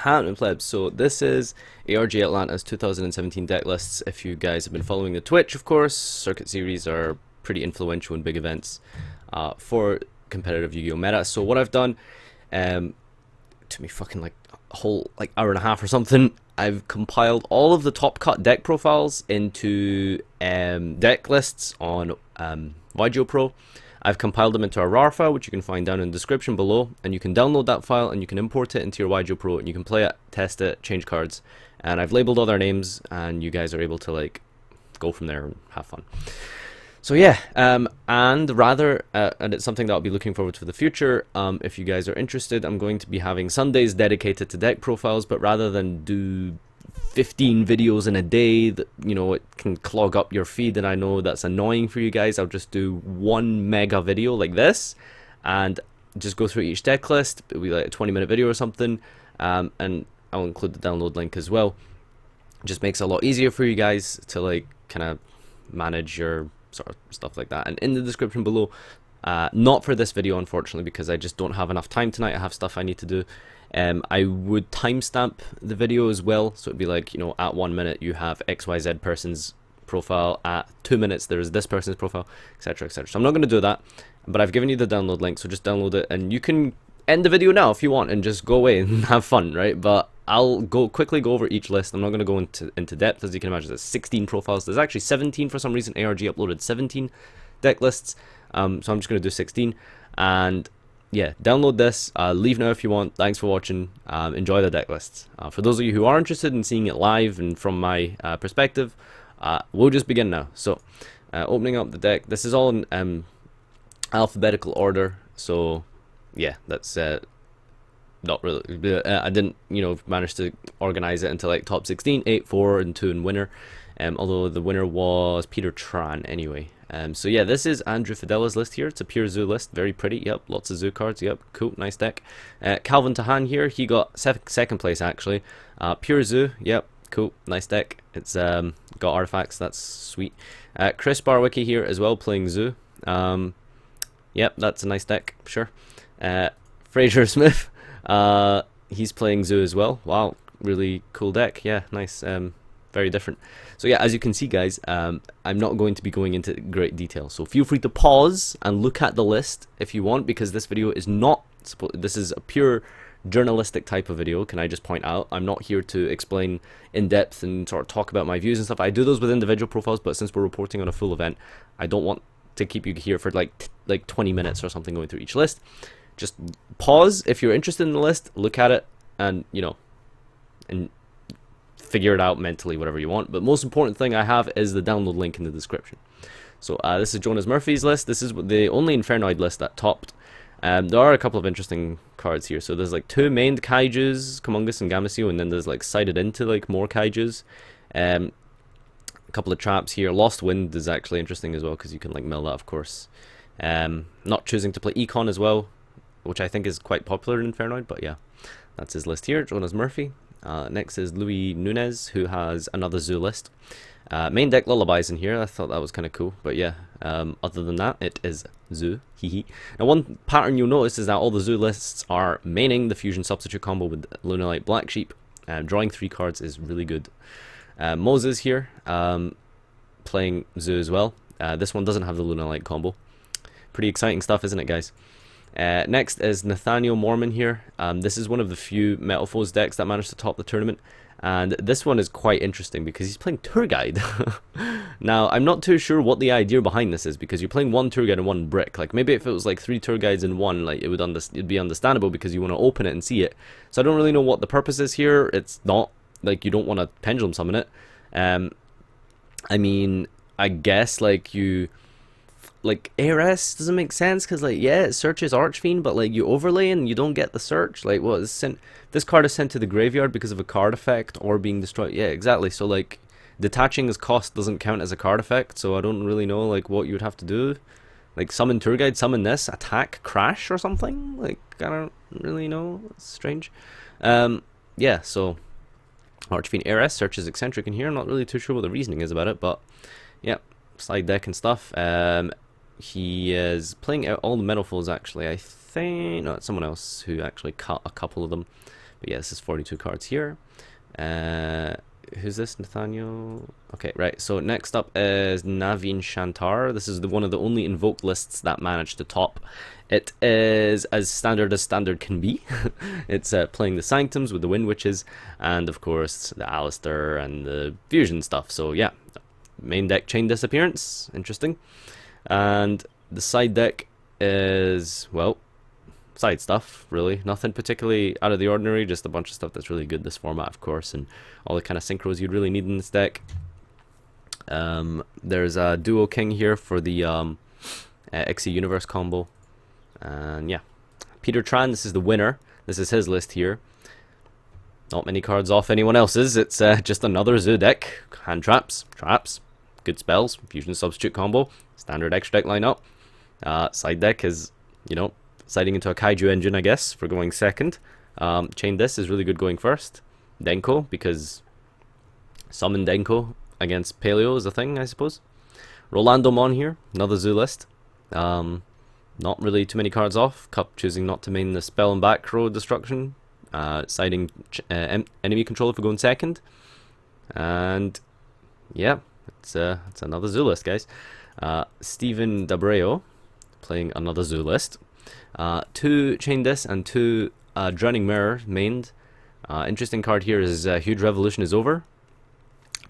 Happening plebs, so this is ARG Atlanta's 2017 deck lists. If you guys have been following the Twitch, of course, Circuit Series are pretty influential in big events for competitive Yu-Gi-Oh! Meta. So what I've done, took me fucking like a whole hour and a half or something. I've compiled all of the top cut deck profiles into deck lists on FarfaYGO Pro. I've compiled them into a RAR file, which you can find down in the description below, and you can download that file and you can import it into your FarfaYGO Pro and you can play it, test it, change cards, and I've labeled all their names and you guys are able to like go from there and have fun. So yeah, and it's something that I'll be looking forward to for the future. If you guys are interested, I'm going to be having Sundays dedicated to deck profiles, but rather than do 15 videos in a day that, you know, it can clog up your feed, and I know that's annoying for you guys. I'll just do one mega video like this and just go through each deck list. It'll be like a 20-minute video or something, and I'll include the download link as well. It just makes it a lot easier for you guys to like kind of manage your sort of stuff like that. And in the description below, not for this video unfortunately because I just don't have enough time tonight, I have stuff I need to do. I would timestamp the video as well, so it'd be like, you know, at 1 minute you have XYZ person's profile, at 2 minutes there's this person's profile, etc, etc. So I'm not going to do that, but I've given you the download link, so just download it and you can end the video now if you want and just go away and have fun, right? But I'll quickly go over each list. I'm not going to go into depth. As you can imagine, there's 16 profiles. There's actually 17 for some reason. ARG uploaded 17 deck lists, so I'm just going to do 16. And yeah, download this, leave now if you want. Thanks for watching, enjoy the deck lists. For those of you who are interested in seeing it live and from my perspective, we'll just begin now. So, opening up the deck, this is all in alphabetical order, so yeah, that's not really, I didn't, you know, manage to organize it into like top 16, 8, 4, and 2 and winner, although the winner was Peter Tran anyway. So yeah, this is Andrew Fidela's list here. It's a pure zoo list, very pretty. Yep, lots of zoo cards. Yep, cool, nice deck. Calvin Tahan here, he got second place actually. Pure zoo. Yep, cool, nice deck. It's got artifacts. That's sweet. Chris Barwicki here as well, playing zoo. Yep, that's a nice deck. Sure. Fraser Smith, he's playing zoo as well. Wow, really cool deck. Yeah, nice. Very different. So yeah, as you can see guys, I'm not going to be going into great detail, so feel free to pause and look at the list if you want, because this video is not this is a pure journalistic type of video. Can I just point out, I'm not here to explain in depth and sort of talk about my views and stuff. I do those with individual profiles, but since we're reporting on a full event, I don't want to keep you here for like 20 minutes or something going through each list. Just pause if you're interested in the list, look at it, and you know, and figure it out mentally, whatever you want. But most important thing I have is the download link in the description. So this is Jonas Murphy's list. This is the only Infernoid list that topped. There are a couple of interesting cards here. So there's like 2 mained kaijus, Comungus and Gameciel, and then there's like sided into like more kaijus. A couple of traps here. Lost Wind is actually interesting as well because you can like mill that, of course. Not choosing to play Econ as well, which I think is quite popular in Infernoid, but yeah, that's his list here. Jonas Murphy. Next is Louis Nunez, who has another zoo list. Main deck Lullabies in here. I thought that was kind of cool, but yeah, other than that, it is zoo. Hehe. Now, one pattern you'll notice is that all the zoo lists are maining the fusion substitute combo with Lunalight Black Sheep. Drawing 3 cards is really good. Moses here, playing zoo as well. This one doesn't have the Lunalight combo. Pretty exciting stuff, isn't it, guys? Next is Nathaniel Mormon here. This is one of the few Metal Foes decks that managed to top the tournament, and this one is quite interesting because he's playing Tour Guide. Now, I'm not too sure what the idea behind this is, because you're playing 1 Tour Guide and 1 brick. Like, maybe if it was like 3 Tour Guides in 1, like it'd be understandable because you want to open it and see it. So I don't really know what the purpose is here. It's not like you don't want to pendulum summon it. I mean, I guess like you... like ARS doesn't make sense because like, yeah, it searches Archfiend, but like you overlay and you don't get the search. Like, what is sent? This card is sent to the graveyard because of a card effect or being destroyed. Yeah, exactly. So like detaching as cost doesn't count as a card effect, so I don't really know like what you would have to do. Like summon Tour Guide, summon this, attack, crash or something. Like, I don't really know. It's strange. Yeah, so Archfiend ARS searches eccentric in here. I'm not really too sure what the reasoning is about it, but yeah, slide deck and stuff. He is playing out all the Metal Foes actually. I think no, it's someone else who actually cut a couple of them. But yeah, this is 42 cards here. Who's this? Nathaniel? Okay, right. So next up is Naveen Shantar. This is one of the only invoked lists that managed to top. It is as standard can be. It's playing the Sanctums with the Wind Witches, and of course the Alistair and the Fusion stuff. So yeah, main deck Chain Disappearance, interesting. And the side deck is, well, side stuff, really. Nothing particularly out of the ordinary, just a bunch of stuff that's really good this format, of course, and all the kind of synchros you'd really need in this deck. There's a Duo King here for the Ixie Universe combo. And yeah, Peter Tran, this is the winner. This is his list here. Not many cards off anyone else's. It's just another Zoo deck. Hand traps, good spells, Fusion Substitute combo, standard extra deck lineup. Side deck is, you know, siding into a Kaiju engine, I guess, for going second. Chain Dis is really good going first. Denko, because summon Denko against Paleo is a thing, I suppose. Rolando Mon here, another Zoo list. Not really too many cards off. Cup choosing not to main the spell and back row destruction. Siding enemy controller for going second. And yeah, it's another Zoo list, guys. Steven Dabreo playing another Zoo list. 2 Chain Dis and 2 Drowning Mirror mained. Interesting card here is Huge Revolution is over.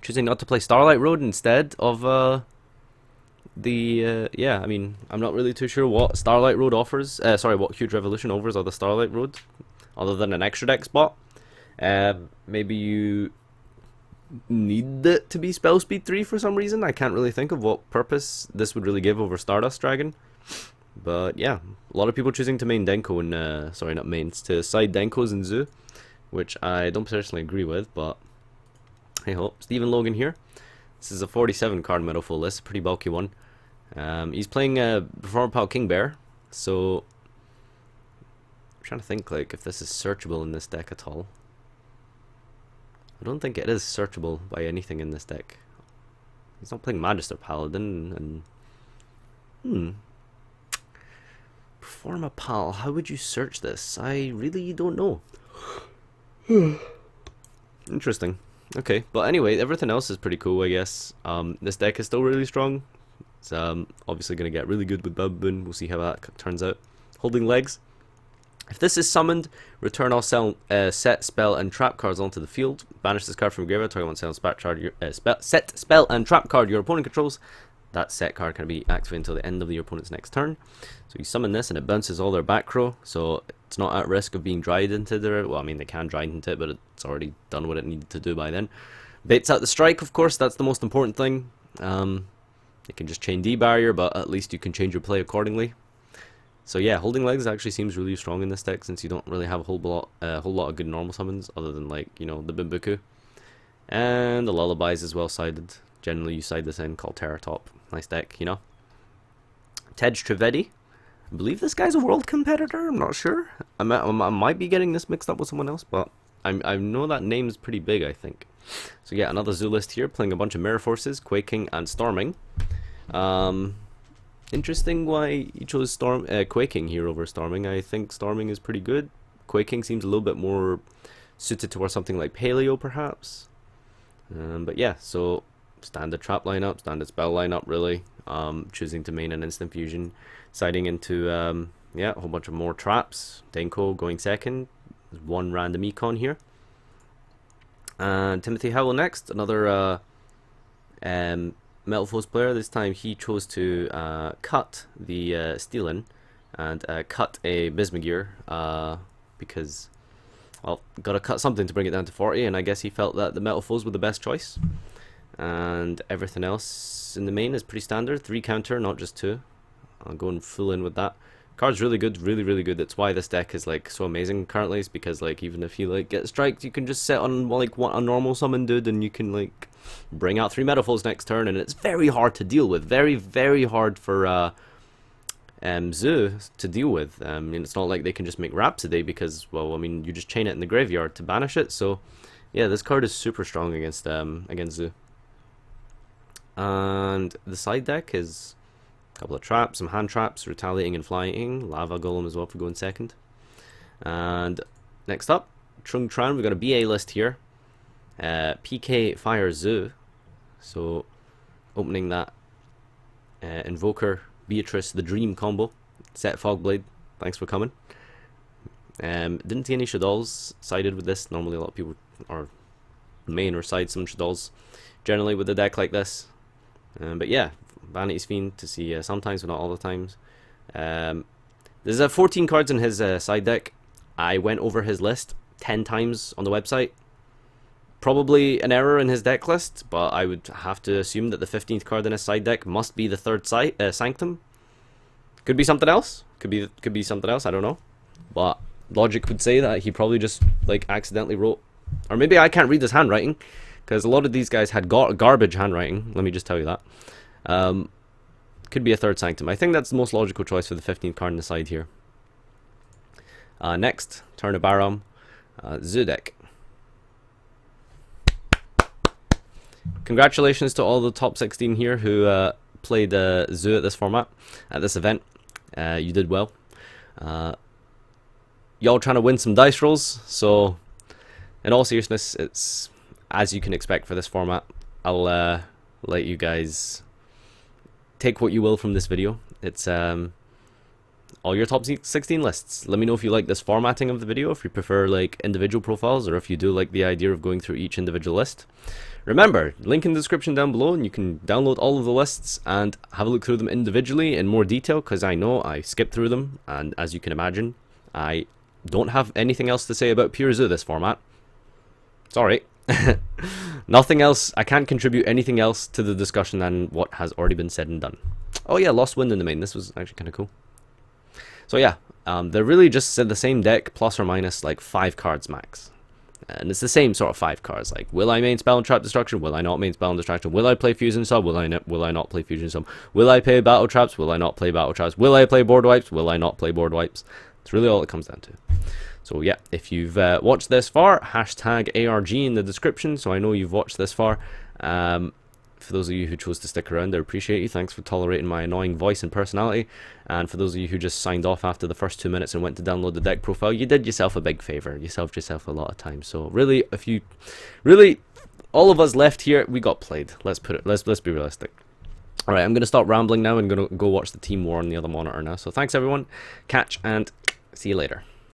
Choosing not to play Starlight Road instead of yeah, I mean, I'm not really too sure what Starlight Road offers. What Huge Revolution offers or the Starlight Road, other than an extra deck spot. Maybe you need it to be Spell Speed 3 for some reason. I can't really think of what purpose this would really give over Stardust Dragon. But yeah, a lot of people choosing to main Denko and sorry, not mains, to side Denkos in Zoo, which I don't personally agree with, but hey ho. Stephen Logan here. This is a 47 card Meadowful list, pretty bulky one. He's playing Performer Pal King Bear, so I'm trying to think like if this is searchable in this deck at all. I don't think it is searchable by anything in this deck. He's not playing Magister Paladin, and Performa Pal, how would you search this? I really don't know. Interesting. Okay, but anyway, everything else is pretty cool, I guess. This deck is still really strong. It's obviously going to get really good with Baboon. We'll see how that turns out. Holding Legs. If this is summoned, return all set, spell, and trap cards onto the field. Banish this card from graveyard. Target one set, spell, and trap card your opponent controls. That set card can be activated until the end of your opponent's next turn. So you summon this and it bounces all their back row, so it's not at risk of being dried into their... Well, I mean, they can dry into it, but it's already done what it needed to do by then. Baits out the strike, of course, that's the most important thing. You can just chain D barrier, but at least you can change your play accordingly. So yeah, Holding Legs actually seems really strong in this deck, since you don't really have a whole lot of good normal summons, other than, like, you know, the Bimbuku. And the Lullabies is well sided. Generally, you side this in, called Terror Top. Nice deck, you know. Tej Trivedi. I believe this guy's a world competitor. I'm not sure. I might be getting this mixed up with someone else, but I know that name's pretty big, I think. So yeah, another Zoo list here, playing a bunch of Mirror Forces, Quaking, and Storming. Interesting why you chose Quaking here over Storming. I think Storming is pretty good. Quaking seems a little bit more suited towards something like Paleo, perhaps. But yeah, so standard trap lineup, standard spell lineup, really. Choosing to main an instant fusion, siding into yeah, a whole bunch of more traps. Denko going second. There's one random econ here. And Timothy Howell next, another Metal Foes player. This time he chose to cut the Steelin and cut a Bismugear because, well, gotta cut something to bring it down to 40, and I guess he felt that the Metal Foes were the best choice. And everything else in the main is pretty standard. 3 counter, not just 2. I'll go and full in with that. Card's really good, really good. That's why this deck is like so amazing currently. Is because like even if you like get striked, you can just set on like a normal summon dude, and you can like bring out 3 Metaphors next turn, and it's very hard to deal with. Very hard for Zoo to deal with. And it's not like they can just make Rhapsody because, well, I mean, you just chain it in the graveyard to banish it. So yeah, this card is super strong against Zoo. And the side deck is a couple of traps, some hand traps, retaliating and flying, lava golem as well for going second. And next up, Trung Tran. We've got a BA list here. PK Fire Zoo. So opening that Invoker Beatrice the Dream combo. Set Fogblade. Thanks for coming. Didn't see any Shaddolls sided with this. Normally a lot of people are main or side some Shaddolls generally with a deck like this. But yeah, Vanity's Fiend to see sometimes, but not all the times. There's 14 cards in his side deck. I went over his list 10 times on the website. Probably an error in his deck list, but I would have to assume that the 15th card in his side deck must be the third Sanctum. Could be something else. Could be something else. I don't know. But logic would say that he probably just like accidentally wrote, or maybe I can't read his handwriting, because a lot of these guys had garbage handwriting. Let me just tell you that. Could be a third Sanctum. I think that's the most logical choice for the 15th card on the side here. Next, Turn of Baram, Zoo deck. Congratulations to all the top 16 here who played Zoo at this format, at this event. You did well. Y'all trying to win some dice rolls, so in all seriousness, it's as you can expect for this format. I'll let you guys take what you will from this video. It's all your top 16 lists. Let me know if you like this formatting of the video, if you prefer like individual profiles, or if you do like the idea of going through each individual list. Remember, link in the description down below, and you can download all of the lists and have a look through them individually in more detail, because I know I skipped through them, and as you can imagine, I don't have anything else to say about Pure Zoo this format. Sorry. Nothing else. I can't contribute anything else to the discussion than what has already been said and done. Oh yeah, Lost Wind in the main. This was actually kind of cool. So yeah, they're really just the same deck, plus or minus like 5 cards max. And it's the same sort of 5 cards. Like, will I main Spell and Trap Destruction? Will I not main Spell and Destruction? Will I play Fusion Sub? Will I not play Fusion Sub? Will I play Battle Traps? Will I not play Battle Traps? Will I play Board Wipes? Will I not play Board Wipes? That's really all it comes down to. So yeah, if you've watched this far, hashtag ARG in the description, so I know you've watched this far. For those of you who chose to stick around, I appreciate you. Thanks for tolerating my annoying voice and personality. And for those of you who just signed off after the first 2 minutes and went to download the deck profile, you did yourself a big favor. You saved yourself a lot of time. So really, if you really, all of us left here, we got played. Let's be realistic. All right, I'm gonna stop rambling now and gonna go watch the Team War on the other monitor now. So thanks everyone, catch and see you later.